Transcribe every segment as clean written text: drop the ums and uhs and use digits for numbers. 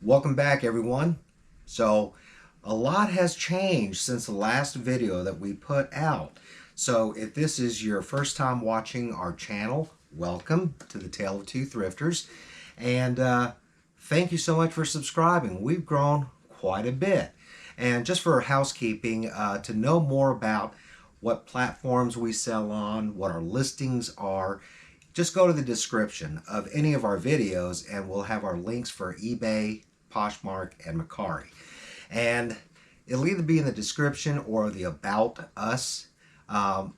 Welcome back, everyone. So a lot has changed since the last video that we put out. So if this is your first time watching our channel, welcome to the Tale of Two Thrifters. And thank you so much for subscribing. We've grown quite a bit. And just for housekeeping, to know more about what platforms we sell on, what our listings are, just go to the description of any of our videos and we'll have our links for eBay, Poshmark, and Mercari. And it'll either be in the description or the About Us, our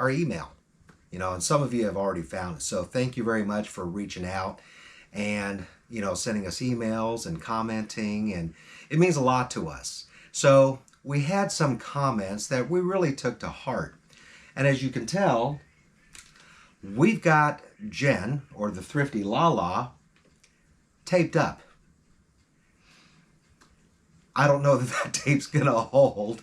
email. And some of you have already found it. So thank you very much for reaching out and, sending us emails and commenting. And it means a lot to us. So we had some comments that we really took to heart. And as you can tell, we've got Jen, or the Thrifty Lala, taped up. I don't know that tape's gonna hold.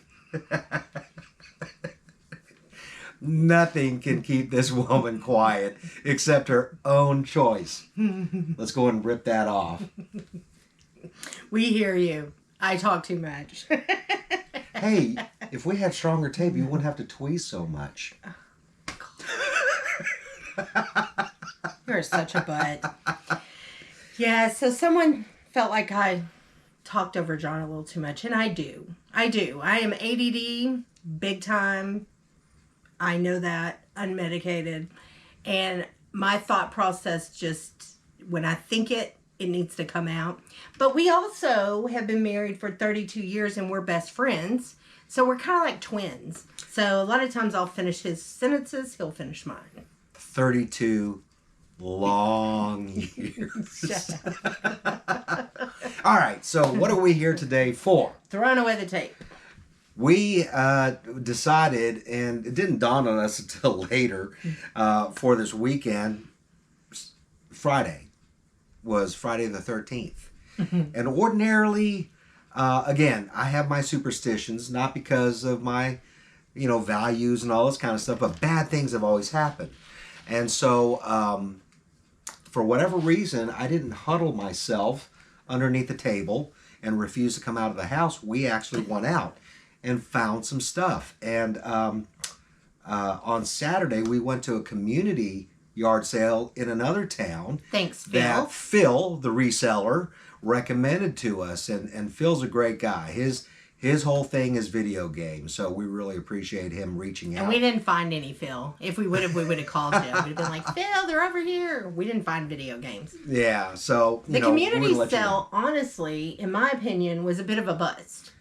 Nothing can keep this woman quiet except her own choice. Let's go and rip that off. We hear you. I talk too much. Hey, if we had stronger tape, you wouldn't have to tweeze so much. You're such a butt. Yeah, so someone felt like I talked over John a little too much, and I do. I am ADD, big time. I know that, unmedicated. And my thought process just, when I think it needs to come out. But we also have been married for 32 years, and we're best friends. So we're kind of like twins. So a lot of times I'll finish his sentences, he'll finish mine. 32 long years. All right, so what are we here today for? Throwing away the tape. We decided, and it didn't dawn on us until later, for this weekend. Friday was Friday the 13th. And ordinarily, again, I have my superstitions, not because of my, values and all this kind of stuff, but bad things have always happened. And so, for whatever reason, I didn't huddle myself underneath the table and refuse to come out of the house. We actually went out and found some stuff. And on Saturday, we went to a community yard sale in another town. Thanks, Phil. That Phil, the reseller, recommended to us. And Phil's a great guy. His whole thing is video games, so we really appreciate him reaching out. And we didn't find any, Phil. If we would have called him. We'd have been like, Phil, they're over here. We didn't find video games. Yeah, so, the community sale, honestly, in my opinion, was a bit of a bust.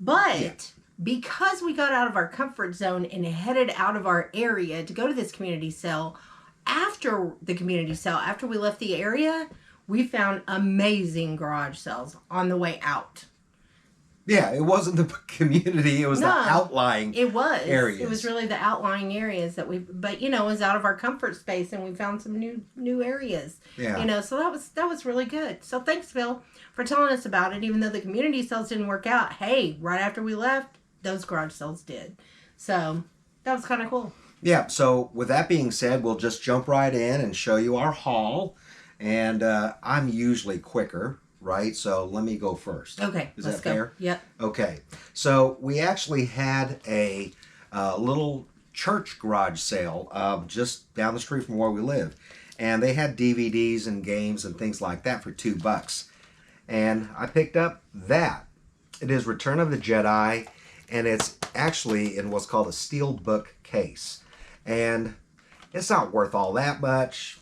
But because we got out of our comfort zone and headed out of our area to go to this community sale, after the community sale, after we left the area, we found amazing garage sales on the way out. Yeah, it wasn't the community, it was the outlying areas. It was really the outlying areas that but it was out of our comfort space, and we found some new areas. Yeah. So that was really good. So thanks, Phil, for telling us about it. Even though the community sales didn't work out, hey, right after we left, those garage sales did. So that was kind of cool. Yeah, so with that being said, we'll just jump right in and show you our haul. And I'm usually quicker, right? So let me go first. Okay, Is that fair? Yep. Okay. So we actually had a little church garage sale just down the street from where we live. And they had DVDs and games and things like that for $2. And I picked up that. It is Return of the Jedi, and it's actually in what's called a steel book case. And it's not worth all that much,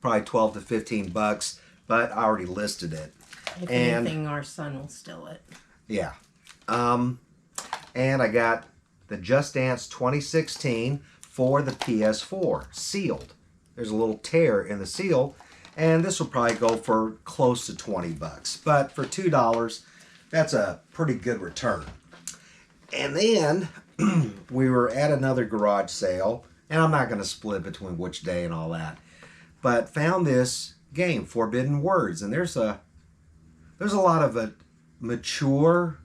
probably 12 to 15 bucks, but I already listed it. If anything, our son will steal it. Yeah. And I got the Just Dance 2016 for the PS4, sealed. There's a little tear in the seal, and this will probably go for close to 20 bucks. But for $2, that's a pretty good return. And then we were at another garage sale, and I'm not going to split between which day and all that, but found this game, Forbidden Words, and there's a lot of mature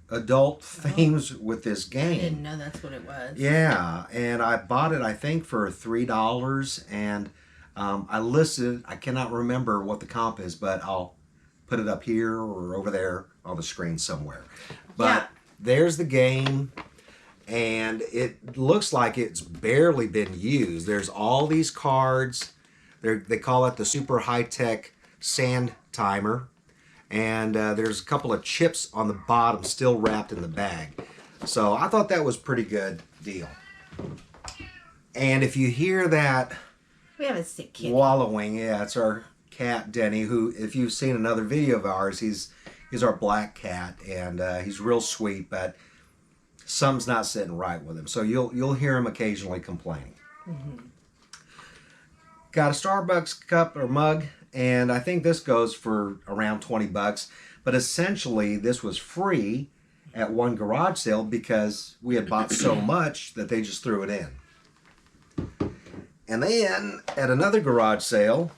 adult themes with this game. I didn't know that's what it was. Yeah, and I bought it, I think, for $3, and I listed, I cannot remember what the comp is, but I'll put it up here or over there on the screen somewhere. But Yeah. there's the game, and it looks like it's barely been used. There's all these cards. They call it the super high-tech sand timer. And there's a couple of chips on the bottom still wrapped in the bag. So I thought that was a pretty good deal. And if you hear that We have a sick kitty. wallowing, yeah, it's our cat Denny, who, if you've seen another video of ours, he's our black cat, and he's real sweet, but something's not sitting right with him. So you'll hear him occasionally complaining. Mm-hmm. Got a Starbucks cup or mug, and I think this goes for around 20 bucks. But essentially, this was free at one garage sale because we had bought so much that they just threw it in. And then at another garage sale,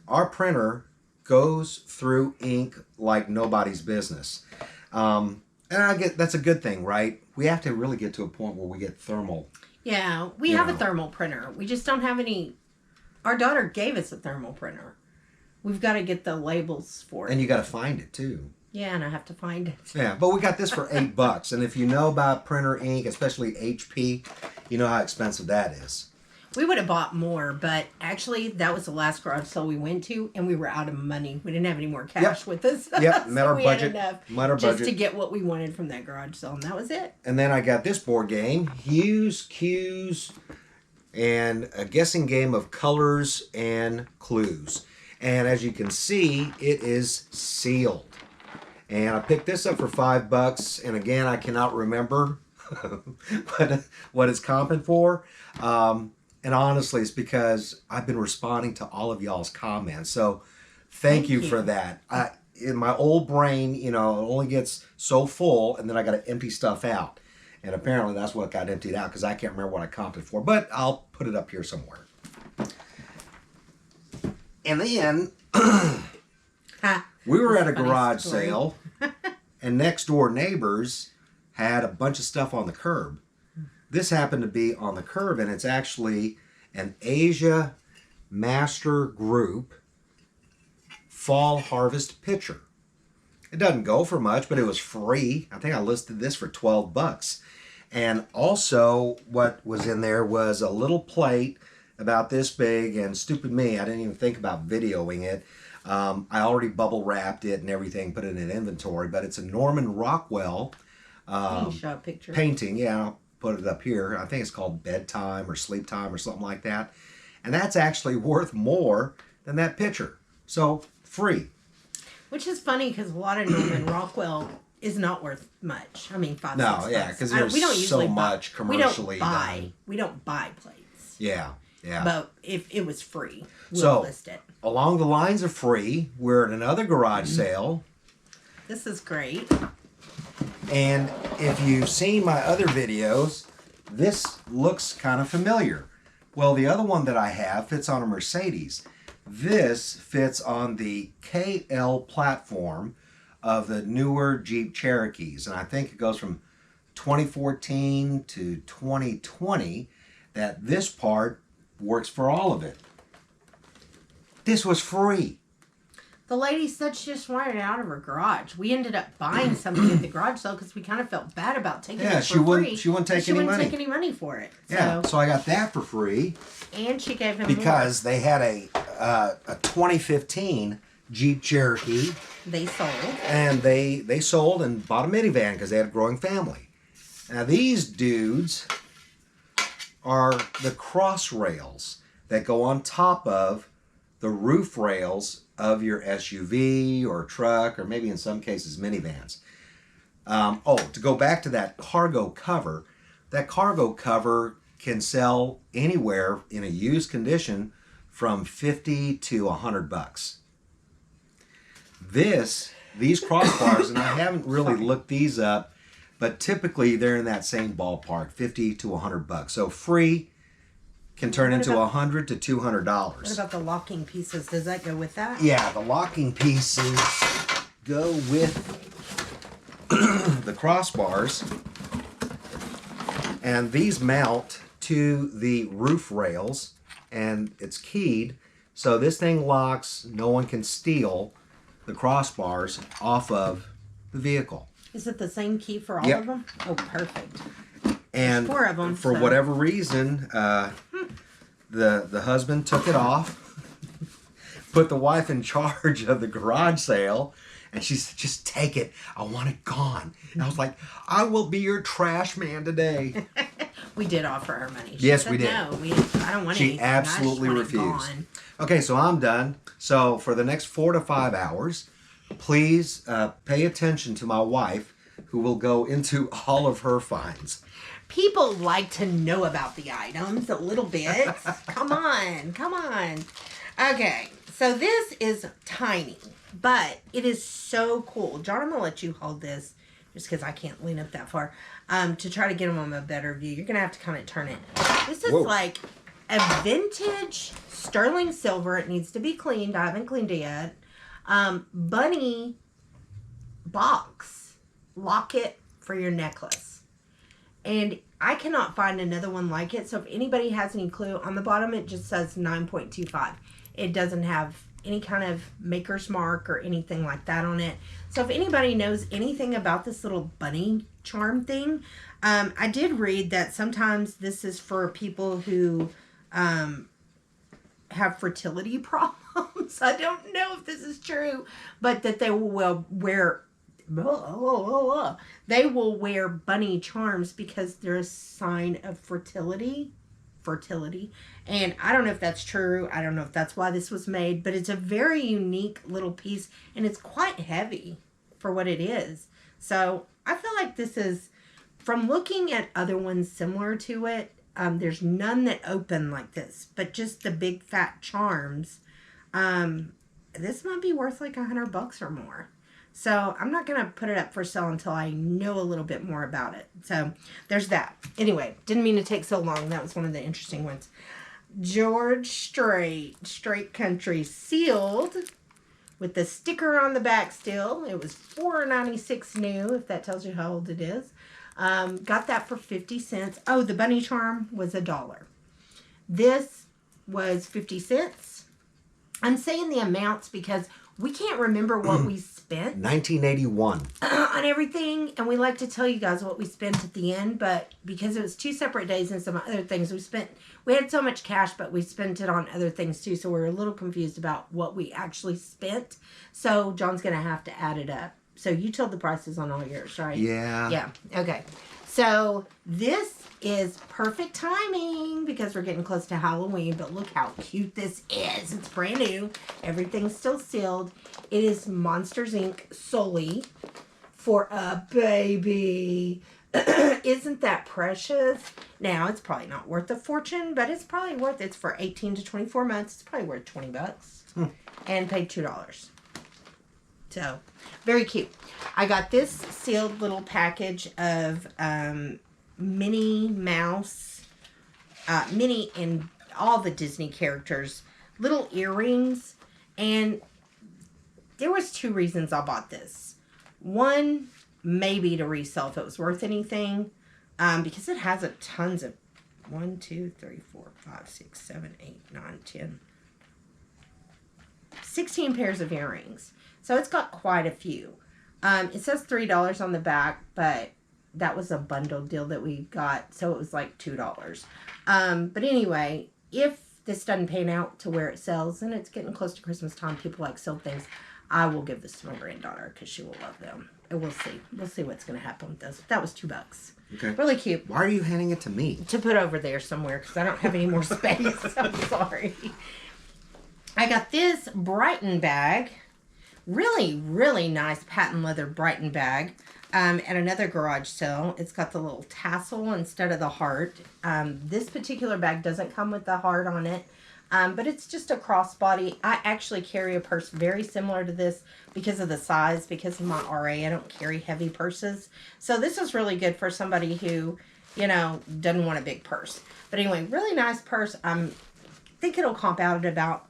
our printer goes through ink like nobody's business. And I get that's a good thing, right? We have to really get to a point where we get thermal. Yeah, we have a thermal printer. We just don't have any. Our daughter gave us a thermal printer. We've got to get the labels for it. And you got to find it too. Yeah, and I have to find it. Yeah, but we got this for $8. And if you know about printer ink, especially HP, you know how expensive that is. We would have bought more, but actually, that was the last garage sale we went to, and we were out of money. We didn't have any more cash with us. Yep, met our we budget. had enough Met our just budget. to get what we wanted from that garage sale, and that was it. And then I got this board game, Hues, Cues, and a guessing game of colors and clues. And as you can see, it is sealed. And I picked this up for $5. And again, I cannot remember what it's comping for. And honestly, it's because I've been responding to all of y'all's comments. So thank you for that. In my old brain, you know, it only gets so full, and then I got to empty stuff out. And apparently that's what got emptied out because I can't remember what I comped it for. But I'll put it up here somewhere. And then we were at a garage sale, and next door neighbors had a bunch of stuff on the curb. This happened to be on the curb, and it's actually an Asia Master Group Fall Harvest Pitcher. It doesn't go for much, but it was free. I think I listed this for $12. And also what was in there was a little plate about this big, and stupid me, I didn't even think about videoing it. I already bubble wrapped it and everything, put it in inventory, but it's a Norman Rockwell painting. Yeah, I'll put it up here. I think it's called Bedtime or Sleep Time or something like that. And that's actually worth more than that picture. So, free. Which is funny because a lot of Norman Rockwell is not worth much. I mean, $5, No, $6. yeah, because there's we don't usually so much commercially done. We don't buy plates. Yeah. But if it was free, we'll So, list it. Along the lines of free, we're at another garage sale. This is great. And if you've seen my other videos, this looks kind of familiar. Well, the other one that I have fits on a Mercedes. This fits on the KL platform of the newer Jeep Cherokees. And I think it goes from 2014 to 2020 that this part works for all of it. This was free. The lady said she just wanted it out of her garage. We ended up buying something at the garage sale because we kind of felt bad about taking it for free. She wouldn't take any money. She wouldn't take any money for it. Yeah, so I got that for free. And she gave him because they had a 2015 Jeep Cherokee. They sold. And they sold and bought a minivan because they had a growing family. Now these dudes are the cross rails that go on top of the roof rails of your SUV or truck, or maybe in some cases minivans. To go back to that cargo cover can sell anywhere in a used condition from $50 to $100. These crossbars, and I haven't really looked these up, but typically they're in that same ballpark, $50 to $100. So free can turn into $100 to $200. What about the locking pieces? Does that go with that? Yeah, the locking pieces go with the crossbars, and these mount to the roof rails, and it's keyed, so this thing locks. No one can steal the crossbars off of the vehicle. Is it the same key for all of them? Oh, perfect. And there's 4 of them, for whatever reason, the husband took it off, put the wife in charge of the garage sale, and she said, just take it. I want it gone. And I was like, I will be your trash man today. We did offer her money. Yes, said, we did. No, I don't want She anything. absolutely I just want refused. it gone. Okay, so I'm done. So for the next 4 to 5 hours, please pay attention to my wife, who will go into all of her finds. People like to know about the items a little bit. Come on. Okay, so this is tiny, but it is so cool. John, I'm going to let you hold this just because I can't lean up that far to try to get them on a better view. You're going to have to kind of turn it. This is like a vintage sterling silver. It needs to be cleaned. I haven't cleaned it yet. Bunny box locket for your necklace. And I cannot find another one like it. So if anybody has any clue, on the bottom it just says 9.25. It doesn't have any kind of maker's mark or anything like that on it. So if anybody knows anything about this little bunny charm thing, I did read that sometimes this is for people who have fertility problems. I don't know if this is true, but that they will wear bunny charms because they're a sign of fertility. And I don't know if that's true. I don't know if that's why this was made, but it's a very unique little piece, and it's quite heavy for what it is. So I feel like this is, from looking at other ones similar to it, there's none that open like this, but just the big fat charms. This might be worth like $100 or more. So I'm not going to put it up for sale until I know a little bit more about it. So there's that. Anyway, didn't mean to take so long. That was one of the interesting ones. George Straight Country, sealed with the sticker on the back still. It was $4.96 new, if that tells you how old it is. Got that for 50 cents. Oh, the bunny charm was $1. This was 50 cents. I'm saying the amounts because we can't remember what we spent 1981 on everything, and we like to tell you guys what we spent at the end, but because it was 2 separate days and some other things, we had so much cash, but we spent it on other things too, so we're a little confused about what we actually spent. So John's gonna have to add it up. So you told the prices on all yours, right? Yeah. Okay, so this is perfect timing because we're getting close to Halloween, but look how cute this is. It's brand new. Everything's still sealed. It is Monsters Inc. solely for a baby. Isn't that precious? Now, it's probably not worth a fortune, but it's probably worth it. It's for 18 to 24 months. It's probably worth $20 and paid $2. So, very cute. I got this sealed little package of Minnie Mouse, Minnie and all the Disney characters, little earrings, and there was 2 reasons I bought this. One, maybe to resell if it was worth anything, because it has tons of 1, 2, 3, 4, 5, 6, 7, 8, 9, 10, 16 pairs of earrings. So it's got quite a few. It says $3 on the back, but that was a bundle deal that we got, so it was like $2. But anyway, if this doesn't pan out to where it sells, and it's getting close to Christmas time, people like sealed things, I will give this to my granddaughter because she will love them. And we'll see. We'll see what's going to happen with this. That was $2. Okay. Really cute. Why are you handing it to me? To put over there somewhere because I don't have any more space. I'm sorry. I got this Brighton bag. Really, really nice patent leather Brighton bag at another garage sale. It's got the little tassel instead of the heart. This particular bag doesn't come with the heart on it, but it's just a crossbody. I actually carry a purse very similar to this because of the size, because of my RA. I don't carry heavy purses. So this is really good for somebody who, you know, doesn't want a big purse. But anyway, really nice purse. I think it'll comp out at about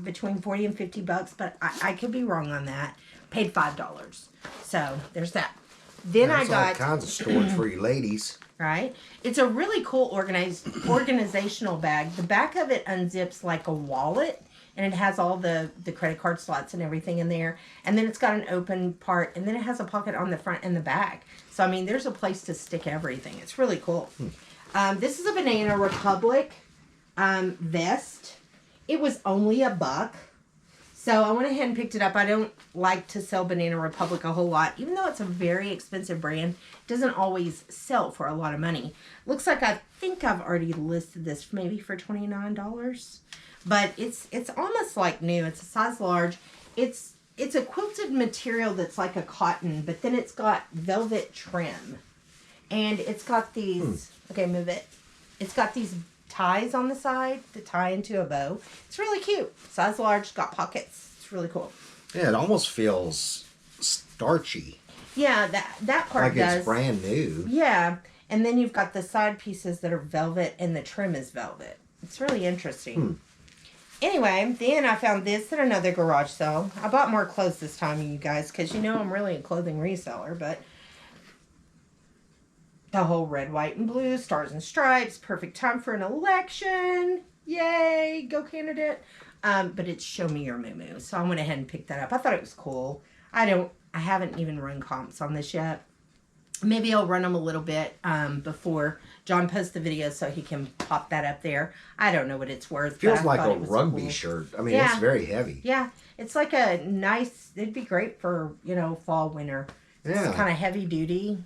between $40 and $50, but I could be wrong on that. Paid $5. So there's that. Then I got all kinds of storage for you ladies. Right? It's a really cool organizational bag. The back of it unzips like a wallet. and it has all the credit card slots and everything in there. And then it's got an open part, and then it has a pocket on the front and the back. So, I mean, there's a place to stick everything. It's really cool. This is a Banana Republic vest. It was only $1. So I went ahead and picked it up. I don't like to sell Banana Republic a whole lot. Even though it's a very expensive brand, it doesn't always sell for a lot of money. Looks like I think I've already listed this maybe for $29. But it's almost like new. It's a size large. It's a quilted material that's like a cotton, but then it's got velvet trim. And it's got these, okay, move it. It's got these ties on the side to tie into a bow. It's really cute. Size large, got pockets. It's really cool. Yeah, it almost feels starchy. Yeah, that part like does. Like it's brand new. Yeah, and then you've got the side pieces that are velvet and the trim is velvet. It's really interesting. Anyway, then I found this at another garage sale. I bought more clothes this time, you guys, because you know I'm really a clothing reseller, but the whole red, white, and blue, stars and stripes, perfect time for an election. Yay, go candidate. But it's Show Me Your Moo. So I went ahead and picked that up. I thought it was cool. I haven't even run comps on this yet. Maybe I'll run them a little bit before John posts the video so he can pop that up there. I don't know what it's worth. Feels like a rugby shirt. I mean, it's very heavy. Yeah, it's like a nice, it'd be great for, fall, winter. Yeah. It's kind of heavy duty.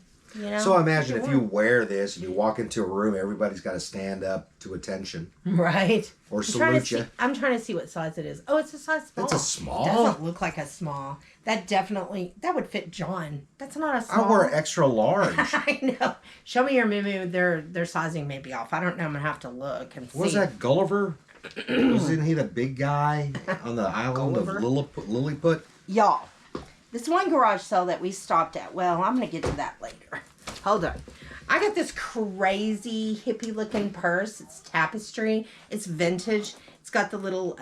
So imagine if you wear this and you walk into a room, everybody's got to stand up to attention. Right. Or salute you. I'm trying to see what size it is. Oh, it's a size small. It's a small? It doesn't look like a small. That would fit John. That's not a small. I wear extra large. I know. Show Me Your Moo. Their sizing may be off. I don't know. I'm going to have to look and see. Was that Gulliver? Wasn't he the big guy on the island of Lilliput? Y'all. This one garage sale that we stopped at, well, I'm going to get to that later. Hold on. I got this crazy hippie looking purse. It's tapestry. It's vintage. It's got the little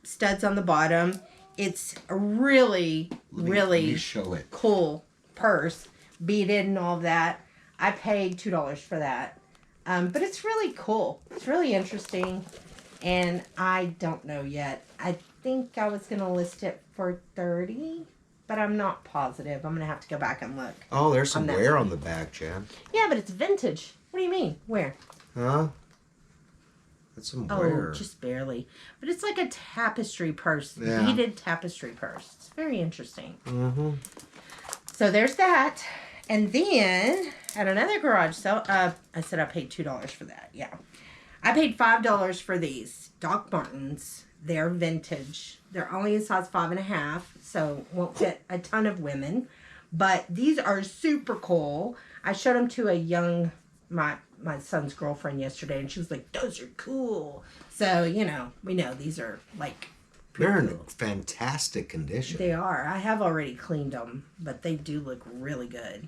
studs on the bottom. It's a really show it. Cool purse. Beaded and all that. I paid $2 for that. But it's really cool. It's really interesting. And I don't know yet. I think I was going to list it for $30. But I'm not positive. I'm going to have to go back and look. Oh, there's some wear on the back, Jan. Yeah, but it's vintage. What do you mean? Where? Huh? That's some wear. Oh, just barely. But it's like a tapestry purse. Yeah. Beaded tapestry purse. It's very interesting. Mm-hmm. So there's that. And then, at another garage sale, I said I paid $2 for that. Yeah. I paid $5 for these Doc Martens. They're vintage. They're only a size 5.5, so won't fit a ton of women. But these are super cool. I showed them to my son's girlfriend yesterday, and she was like, "Those are cool." So we know these are like. They're in fantastic condition. They are. I have already cleaned them, but they do look really good.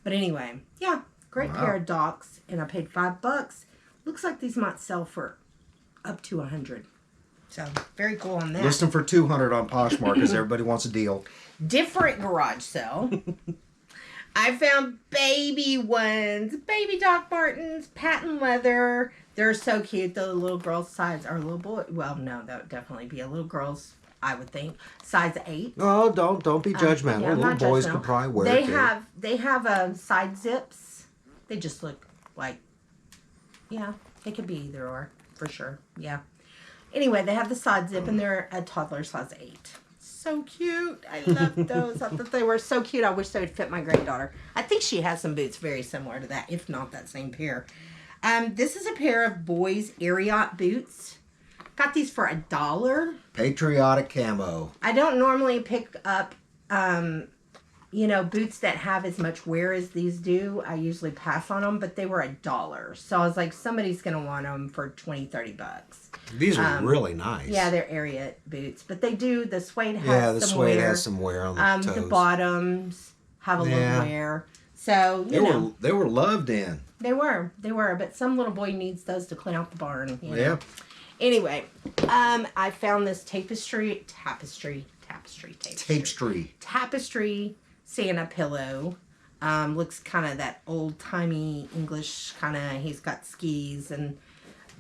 But anyway, yeah, great pair of Docs, and I paid $5. Looks like these might sell for up to $100. So, very cool on that. Listing for $200 on Poshmark because everybody wants a deal. Different garage sale. I found baby ones. Baby Doc Martens, patent leather. They're so cute. The little girl's size, or little boy. Well, no, that would definitely be a little girl's, I would think. Size 8. Oh, don't be judgmental. Yeah, little boys could probably wear it. They have side zips. They just look like, yeah, they could be either or, for sure. Yeah. Anyway, they have the side zip, and they're a toddler size 8. So cute. I love those. I thought they were so cute. I wish they would fit my granddaughter. I think she has some boots very similar to that, if not that same pair. This is a pair of boys' Ariat boots. Got these for $1. Patriotic camo. I don't normally pick up, boots that have as much wear as these do. I usually pass on them, but they were $1. So I was like, somebody's going to want them for $20-$30. These are really nice. Yeah, they're Ariat boots, but they do. The suede has some wear. Yeah, the suede has some wear on the toes. The bottoms have a little wear. So they were loved in. They were, but some little boy needs those to clean out the barn. Yeah. Anyway, I found this tapestry Santa pillow. Looks kind of that old timey English kind of. He's got skis and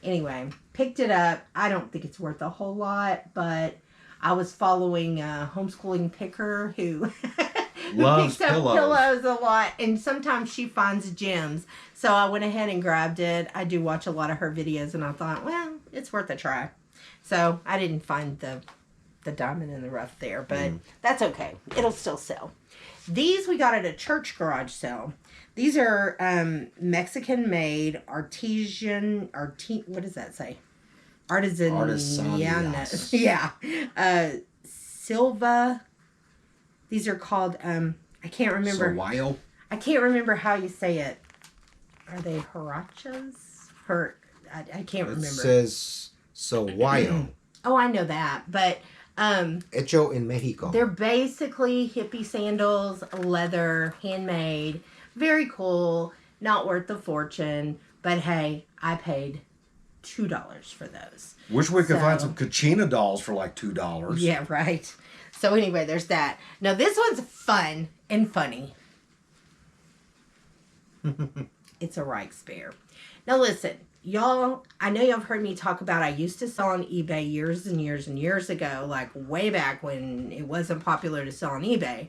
Anyway, picked it up. I don't think it's worth a whole lot, but I was following a homeschooling picker who Loves picks up pillows. pillows a lot, and sometimes she finds gems. So I went ahead and grabbed it. I do watch a lot of her videos, and I thought, well, it's worth a try. So I didn't find the diamond in the rough there, but that's okay. It'll still sell. These we got at a church garage sale. These are Mexican-made what does that say? Artisanias. Yeah. Silva. These are called, I can't remember. Sawyo? I can't remember how you say it. Are they huaraches? I can't remember. It says Sawyo. Oh, I know that, but Hecho in Mexico. they're basically hippie sandals, leather, handmade, very cool, not worth a fortune, but hey, I paid $2 for those. Wish we could find some Kachina dolls for like $2. Yeah, right. So anyway, there's that. Now this one's fun and funny. It's a Reichspear. Now listen, y'all, I know y'all have heard me talk about I used to sell on eBay years and years and years ago, like way back when it wasn't popular to sell on eBay.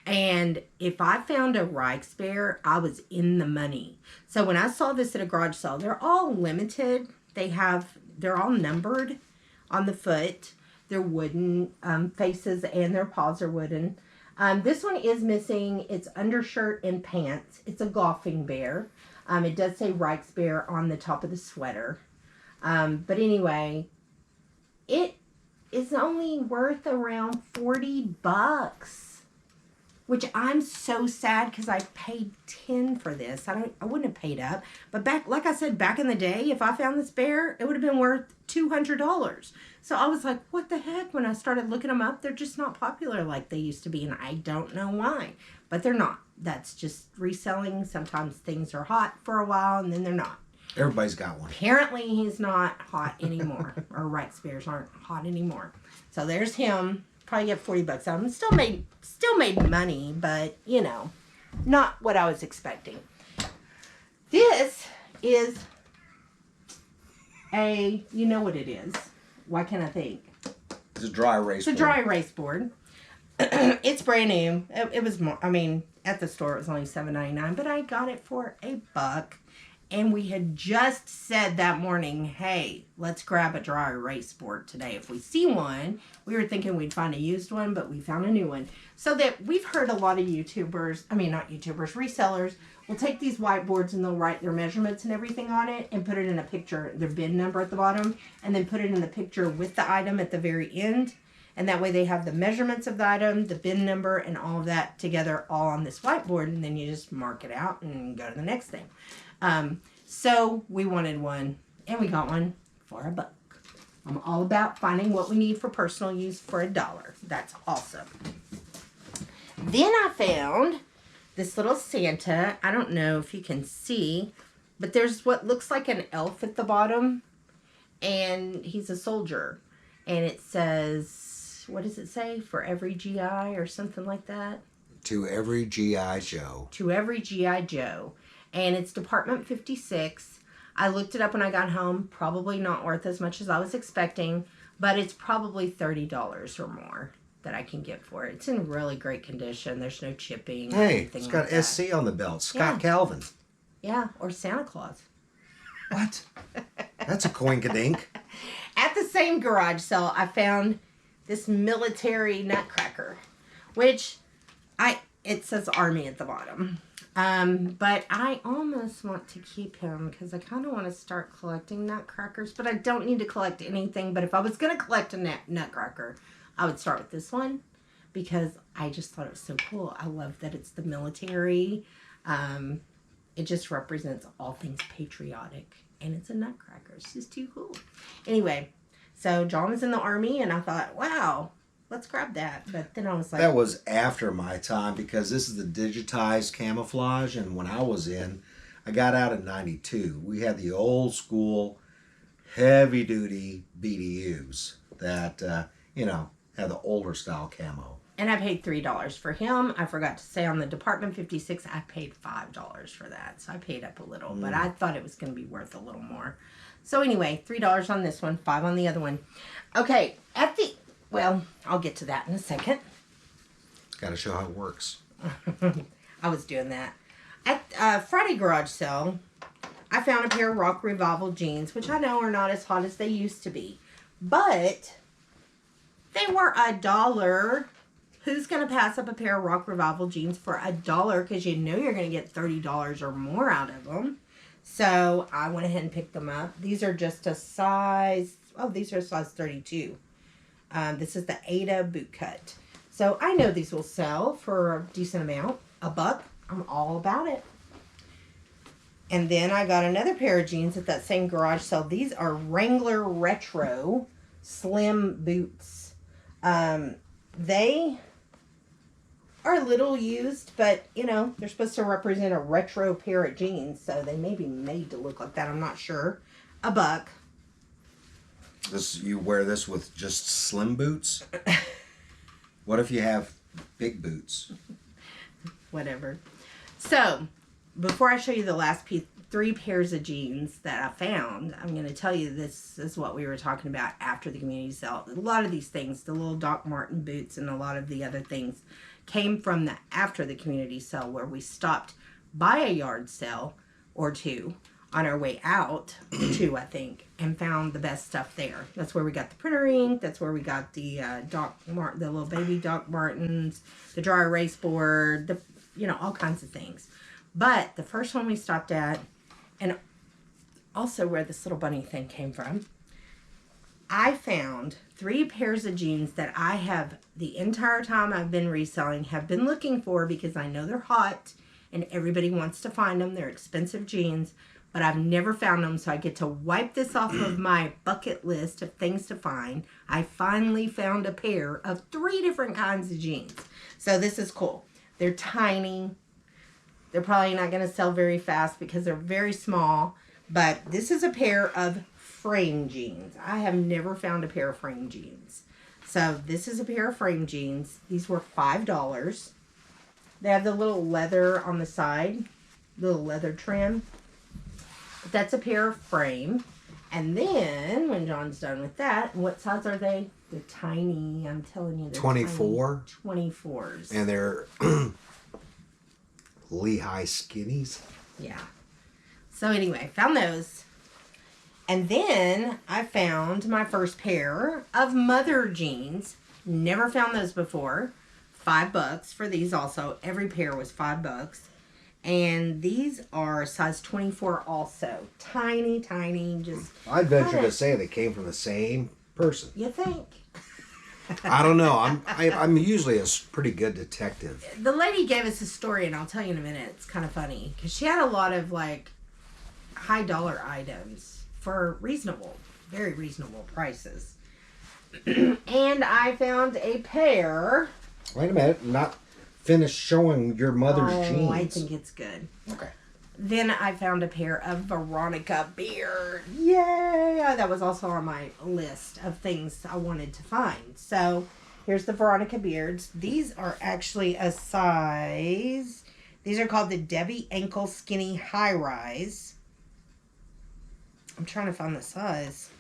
And if I found a Reichspear, I was in the money. So when I saw this at a garage sale, they're all limited. They're all numbered on the foot. They're wooden faces, and their paws are wooden. This one is missing its undershirt and pants. It's a golfing bear. It does say Reichspear on the top of the sweater. But anyway, it is only worth around $40. Which I'm so sad because I paid $10 for this. I wouldn't have paid up. But like I said, back in the day, if I found this bear, it would have been worth $200. So I was like, what the heck? When I started looking them up, they're just not popular like they used to be. And I don't know why. But they're not. That's just reselling. Sometimes things are hot for a while and then they're not. Everybody's got one. Apparently he's not hot anymore. Or Reichspears aren't hot anymore. So there's him. Probably get $40 out of them. Still made money, but you know, not what I was expecting. This is you know what it is. Why can't I think? It's a dry erase board. It's a dry erase board. It's brand new. It was more, at the store it was only $7.99, but I got it for $1. And we had just said that morning, hey, let's grab a dry erase board today. If we see one, we were thinking we'd find a used one, but we found a new one. So that we've heard a lot of resellers will take these whiteboards and they'll write their measurements and everything on it and put it in a picture, their bin number at the bottom, and then put it in the picture with the item at the very end. And that way they have the measurements of the item, the bin number, and all of that together all on this whiteboard. And then you just mark it out and go to the next thing. So we wanted one and we got one for $1. I'm all about finding what we need for personal use for $1. That's awesome. Then I found this little Santa. I don't know if you can see, but there's what looks like an elf at the bottom and he's a soldier. And it says, what does it say? For every GI or something like that? To every GI Joe. To every GI Joe. And it's Department 56. I looked it up when I got home. Probably not worth as much as I was expecting, but it's probably $30 or more that I can get for it. It's in really great condition. There's no chipping. Hey, it's got like SC on the belt. Scott Calvin. Yeah, or Santa Claus. What? That's a coinkadink. At the same garage sale, I found this military nutcracker, which it says Army at the bottom. But I almost want to keep him because I kind of want to start collecting nutcrackers, but I don't need to collect anything. But if I was going to collect a nutcracker, I would start with this one because I just thought it was so cool. I love that it's the military. It just represents all things patriotic, and it's a nutcracker. It's just too cool. Anyway, so John was in the Army, and I thought, wow, let's grab that. But then I was like... That was after my time because this is the digitized camouflage. And when I was I got out in 92. We had the old school heavy duty BDUs that, had the older style camo. And I paid $3 for him. I forgot to say on the Department 56, I paid $5 for that. So I paid up a little, but I thought it was going to be worth a little more. So anyway, $3 on this one, $5 on the other one. Okay, well, I'll get to that in a second. Got to show how it works. I was doing that. At Friday garage sale, I found a pair of Rock Revival jeans, which I know are not as hot as they used to be. But they were $1. Who's going to pass up a pair of Rock Revival jeans for $1? Because you know you're going to get $30 or more out of them. So I went ahead and picked them up. These are just a size, these are size 32. This is the Ada boot cut. So I know these will sell for a decent amount. $1. I'm all about it. And then I got another pair of jeans at that same garage sale. These are Wrangler Retro Slim boots. They are a little used, but, you know, they're supposed to represent a retro pair of jeans, so they may be made to look like that. I'm not sure. $1. You wear this with just slim boots? What if you have big boots? Whatever. So, before I show you the last 3 pairs of jeans that I found, I'm going to tell you this is what we were talking about after the community sale. A lot of these things, the little Doc Marten boots and a lot of the other things, came from after the community sale, where we stopped by a yard sale or two on our way out, 2 I think, and found the best stuff there. That's where we got the printer ink. That's where we got the the little baby Doc Martens, the dry erase board, all kinds of things. But the first one we stopped at, and also where this little bunny thing came from, I found 3 pairs of jeans that I have, the entire time I've been reselling, have been looking for because I know they're hot and everybody wants to find them. They're expensive jeans, but I've never found them, so I get to wipe this off of my bucket list of things to find. I finally found a pair of 3 different kinds of jeans. So this is cool. They're tiny. They're probably not going to sell very fast because they're very small, but this is a pair of frame jeans. I have never found a pair of frame jeans. So this is a pair of frame jeans. These were $5. They have the little leather on the side, little leather trim. But that's a pair of frame. And then when John's done with that, what size are they? They're tiny. I'm telling you, they're 24. Tiny. 24s. And they're Lehigh skinnies. Yeah. So anyway, found those. And then I found my first pair of mother jeans. Never found those before. $5 for these also. Every pair was $5. And these are size 24 also. Tiny, tiny. Just. I'd venture to say they came from the same person. You think? I don't know. I'm usually a pretty good detective. The lady gave us a story, and I'll tell you in a minute. It's kind of funny because she had a lot of high dollar items for very reasonable prices. And I found a pair. Wait a minute, not finished showing your mother's jeans. I think it's good. Okay. Then I found a pair of Veronica Beard. Yay! That was also on my list of things I wanted to find. So here's the Veronica Beards. These are actually a size. These are called the Debbie Ankle Skinny High Rise. I'm trying to find the size.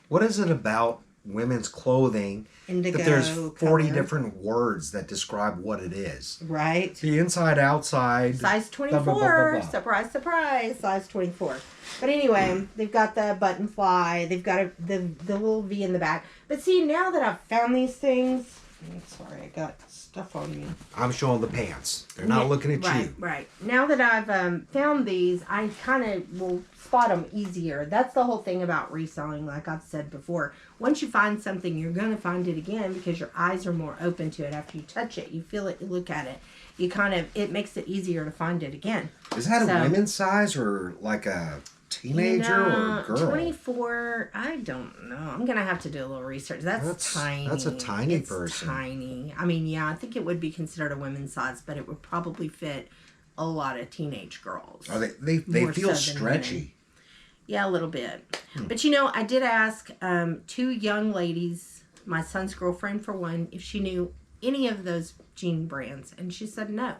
What is it about women's clothing Indigo that there's 40 color. different words that describe what it is? Right. The inside, outside. Size 24. Blah, blah, blah, blah, blah. Surprise, surprise. Size 24. But anyway, they've got the button fly. They've got the little V in the back. But see, now that I've found these things... I'm sorry, I got stuff on me. I'm showing the pants. They're not looking at you. Right. Now that I've found these, I kind of will spot them easier. That's the whole thing about reselling, like I've said before. Once you find something, you're going to find it again because your eyes are more open to it after you touch it. You feel it, you look at it. It makes it easier to find it again. Is that a women's size or like a teenager or a girl? 24, I don't know. I'm going to have to do a little research. That's tiny. That's a tiny it's person. Tiny. I mean, yeah, I think it would be considered a women's size, but it would probably fit a lot of teenage girls. Are they feel stretchy. Yeah, a little bit. But I did ask 2 young ladies, my son's girlfriend for one, if she knew any of those jean brands? And she said no.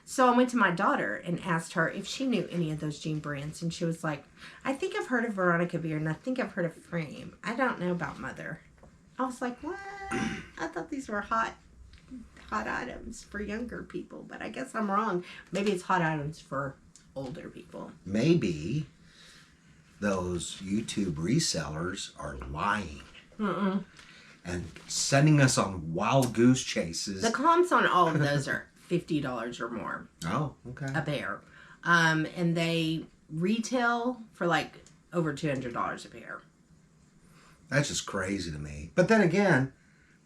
So I went to my daughter and asked her if she knew any of those jean brands. And she was like, I think I've heard of Veronica Beard and I think I've heard of Frame. I don't know about Mother. I was like, what? I thought these were hot items for younger people, but I guess I'm wrong. Maybe it's hot items for older people. Maybe those YouTube resellers are lying. And sending us on wild goose chases. The comps on all of those are $50 or more. Oh, okay. A pair. And they retail for like over $200 a pair. That's just crazy to me. But then again,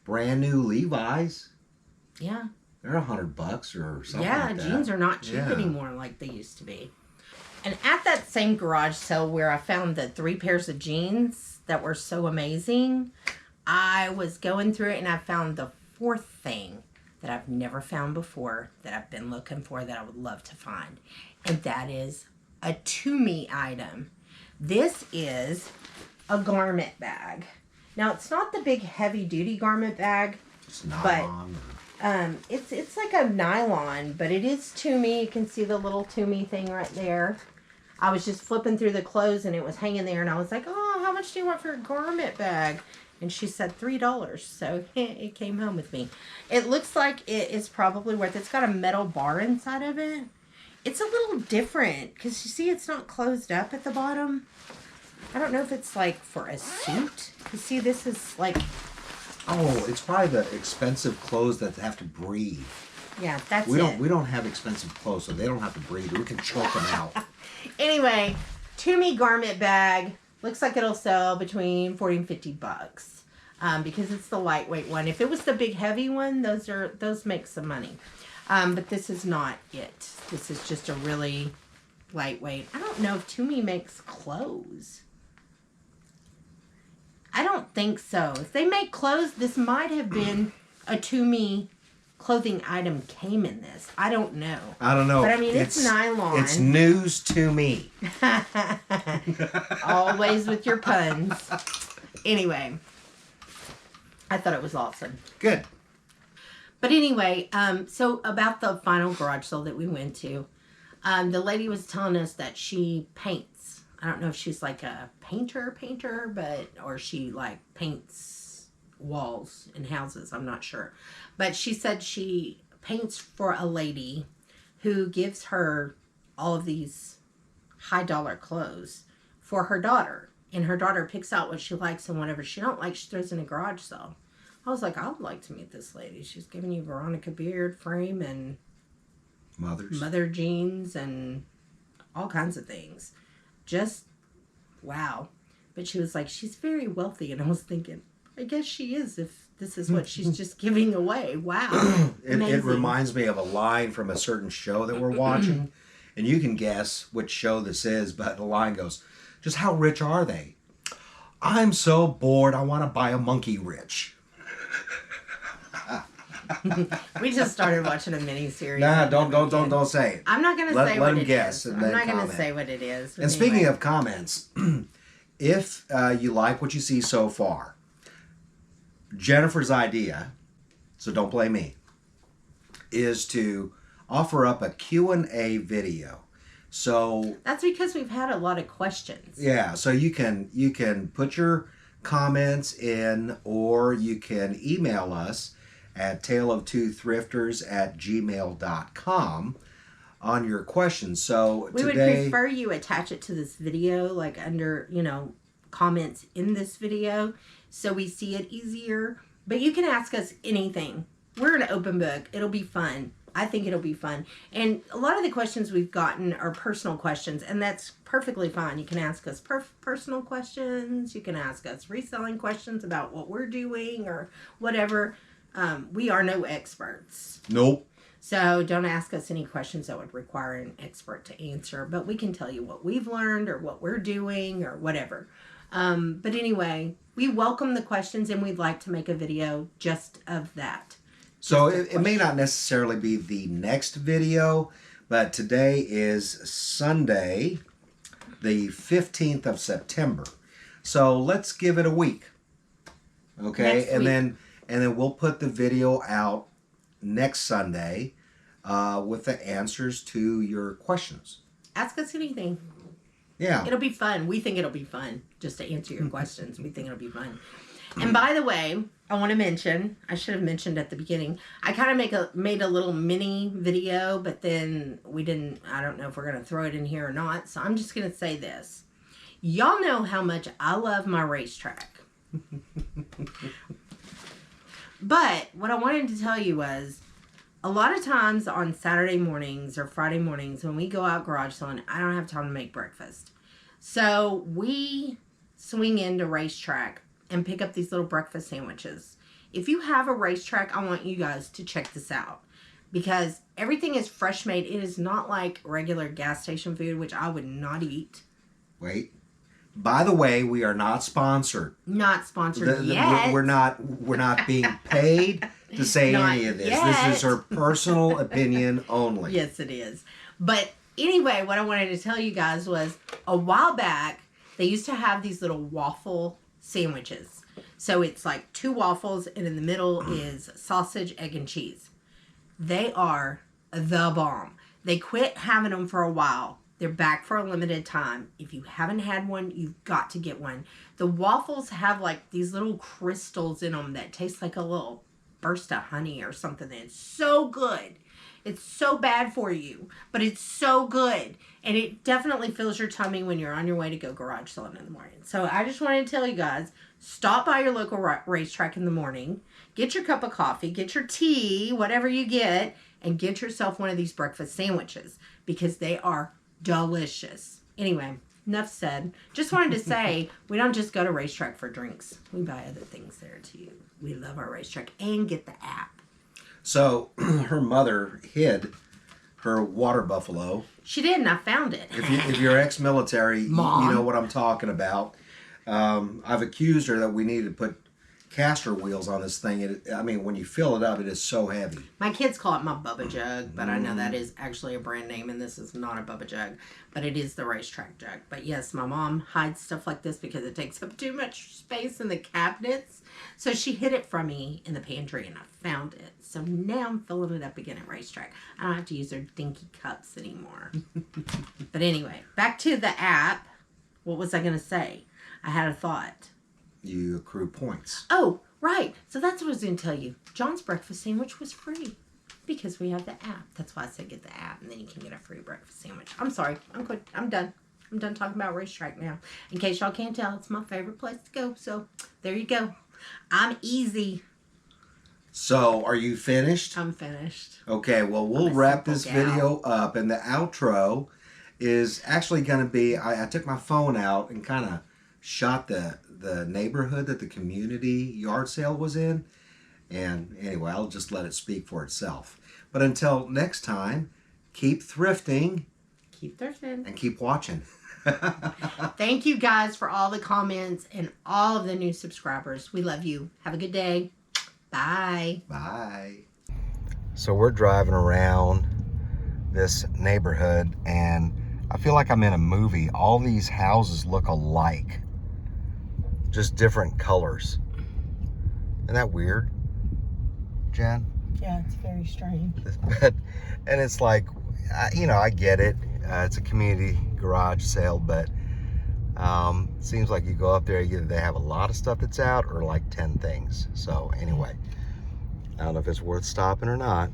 brand new Levi's. Yeah. They're $100 or something like that. Yeah, jeans are not cheap anymore like they used to be. And at that same garage sale where I found the 3 pairs of jeans that were so amazing, I was going through it and I found the 4th thing that I've never found before that I've been looking for that I would love to find. And that is a Tumi item. This is a garment bag. Now, it's not the big heavy-duty garment bag. It's not but on. it's like a nylon, but it is Tumi. You can see the little Tumi thing right there. I was just flipping through the clothes and it was hanging there and I was like, oh, how much do you want for a garment bag? And she said $3, so it came home with me. It looks like it is probably worth it. It's got a metal bar inside of it. It's a little different because you see it's not closed up at the bottom. I don't know if it's like for a suit. You see this is like... Oh, it's probably the expensive clothes that have to breathe. Yeah, that's We don't have expensive clothes, so they don't have to breathe. We can choke them out. Anyway, Tumi garment bag. Looks like it'll sell between $40 and $50 because it's the lightweight one. If it was the big heavy one, those make some money. But this is not it. This is just a really lightweight. I don't know if Tumi makes clothes. I don't think so. If they make clothes, this might have been a Tumi clothing item came in this. I don't know. I don't know. But I mean, it's nylon. It's news to me. Always with your puns. Anyway, I thought it was awesome. Good. But anyway, so about the final garage sale that we went to, the lady was telling us that she paints. I don't know if she's like a painter, or she like paints walls in houses. I'm not sure. But she said she paints for a lady who gives her all of these high dollar clothes for her daughter. And her daughter picks out what she likes, and whatever she don't like, she throws in a garage sale. I was like, I would like to meet this lady. She's giving you Veronica Beard, Frame, and Mother jeans, and all kinds of things. Just, wow. But she was like, she's very wealthy. And I was thinking, I guess she is if this is what she's just giving away. Wow. It reminds me of a line from a certain show that we're watching. And you can guess which show this is, but the line goes, just how rich are they? I'm so bored, I want to buy a monkey rich. We just started watching a mini-series. Nah, don't say it. I'm not going to say what it is. I'm not going to say what it is. And speaking of comments, if you like what you see so far, Jennifer's idea, so don't blame me, is to offer up a Q&A video. So that's because we've had a lot of questions. Yeah, so you can put your comments in, or you can email us at taleoftwothrifters@gmail.com on your questions. So we would prefer you attach it to this video, like under, comments in this video, so we see it easier. But you can ask us anything. We're an open book. It'll be fun. I think it'll be fun. And a lot of the questions we've gotten are personal questions, and that's perfectly fine. You can ask us personal questions. You can ask us reselling questions about what we're doing or whatever. We are no experts. Nope. So don't ask us any questions that would require an expert to answer, but we can tell you what we've learned or what we're doing or whatever. But anyway, we welcome the questions, and we'd like to make a video just of that. So it may not necessarily be the next video, but today is Sunday, the 15th of September. So let's give it a week. Okay? And then we'll put the video out next Sunday with the answers to your questions. Ask us anything. Yeah. It'll be fun. We think it'll be fun just to answer your questions. We think it'll be fun. And by the way, I want to mention, I should have mentioned at the beginning, I kind of made a little mini video, but then we didn't, I don't know if we're going to throw it in here or not. So I'm just going to say this. Y'all know how much I love my Racetrack. But what I wanted to tell you was, a lot of times on Saturday mornings or Friday mornings when we go out garage selling, I don't have time to make breakfast. So we swing into Racetrack and pick up these little breakfast sandwiches. If you have a Racetrack, I want you guys to check this out. Because everything is fresh made. It is not like regular gas station food, which I would not eat. Wait. By the way, we are not sponsored. Not sponsored yet. We're not being paid to say any of this. Yet. This is her personal opinion only. Yes, it is. But anyway, what I wanted to tell you guys was, a while back, they used to have these little waffle sandwiches. So it's like 2 waffles, and in the middle is sausage, egg, and cheese. They are the bomb. They quit having them for a while. They're back for a limited time. If you haven't had one, you've got to get one. The waffles have like these little crystals in them that taste like a little burst of honey or something. It's so good. It's so bad for you, but it's so good. And it definitely fills your tummy when you're on your way to go garage selling in the morning. So I just wanted to tell you guys, stop by your local Racetrack in the morning, get your cup of coffee, get your tea, whatever you get, and get yourself one of these breakfast sandwiches because they are delicious. Anyway, enough said. Just wanted to say, we don't just go to Racetrack for drinks. We buy other things there too. We love our Racetrack and get the app. So her mother hid her water buffalo. She did, and I found it. If you're ex-military, you Mom. know what I'm talking about. I've accused her that we need to put caster wheels on this thing. I mean, when you fill it up, it is so heavy. My kids call it my Bubba Jug, but I know that is actually a brand name, and this is not a Bubba Jug, but it is the Racetrack jug. But yes, my mom hides stuff like this because it takes up too much space in the cabinets. So she hid it from me in the pantry, and I found it. So now I'm filling it up again at Racetrack. I don't have to use their dinky cups anymore. But anyway, back to the app. What was I going to say? I had a thought. You accrue points. Oh, right. So that's what I was going to tell you. John's breakfast sandwich was free because we have the app. That's why I said get the app, and then you can get a free breakfast sandwich. I'm sorry. I'm good. I'm done. I'm done talking about Racetrack now. In case y'all can't tell, it's my favorite place to go. So there you go. I'm easy. So, are you finished? I'm finished. Okay, well, we'll I'm a wrap simple this gal. video up, and the outro is actually going to be, I took my phone out and kind of shot the neighborhood that the community yard sale was in, and anyway, I'll just let it speak for itself. But until next time, keep thrifting. Keep thrifting. And keep watching. Thank you guys for all the comments and all of the new subscribers. We love you. Have a good day. Bye. Bye. So we're driving around this neighborhood, and I feel like I'm in a movie. All these houses look alike, just different colors. Isn't that weird, Jen? Yeah, it's very strange. And it's like, I get it. It's a community garage sale, but it seems like you go up there, either they have a lot of stuff that's out or like 10 things. So anyway, I don't know if it's worth stopping or not.